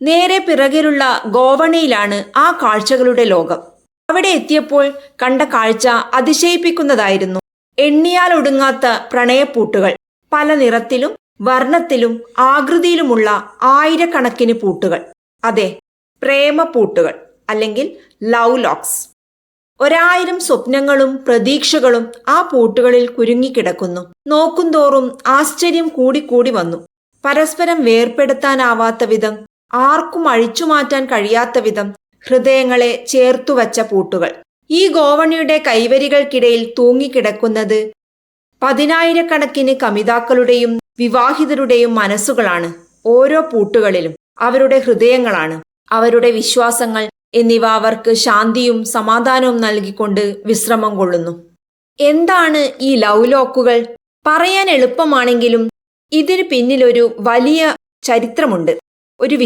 നേരെ പിറകിലുള്ള ഗോവണിയിലാണ് ആ കാഴ്ചകളുടെ ലോകം. അവിടെ എത്തിയപ്പോൾ കണ്ട കാഴ്ച അതിശയിപ്പിക്കുന്നതായിരുന്നു. എണ്ണിയാൽ ഒടുങ്ങാത്ത പ്രണയപ്പൂട്ടുകൾ, പല നിറത്തിലും വർണ്ണത്തിലും ആകൃതിയിലുമുള്ള ആയിരക്കണക്കിന് പൂട്ടുകൾ. അതെ, പ്രേമപ്പൂട്ടുകൾ അല്ലെങ്കിൽ ലവ് ലോക്സ്. 1000 സ്വപ്നങ്ങളും പ്രതീക്ഷകളും ആ പൂട്ടുകളിൽ കുരുങ്ങിക്കിടക്കുന്നു. നോക്കുന്തോറും ആശ്ചര്യം കൂടിക്കൂടി വന്നു. പരസ്പരം വേർപെടുത്താനാവാത്ത വിധം, ആർക്കും അഴിച്ചുമാറ്റാൻ കഴിയാത്ത വിധം ഹൃദയങ്ങളെ ചേർത്തുവച്ച പൂട്ടുകൾ. ഈ ഗോവണിയുടെ കൈവരികൾക്കിടയിൽ തൂങ്ങിക്കിടക്കുന്നത് 10,000കണക്കിന് കമിതാക്കളുടെയും വിവാഹിതരുടെയും മനസ്സുകളാണ്. ഓരോ പൂട്ടുകളിലും അവരുടെ ഹൃദയങ്ങളാണ്, അവരുടെ വിശ്വാസങ്ങൾ എന്നിവ അവർക്ക് ശാന്തിയും സമാധാനവും നൽകിക്കൊണ്ട് വിശ്രമം കൊള്ളുന്നു. എന്താണ് ഈ ലവ് ലോക്കുകൾ? പറയാൻ എളുപ്പമാണെങ്കിലും ഇതിന് പിന്നിലൊരു വലിയ ചരിത്രമുണ്ട്, ഒരു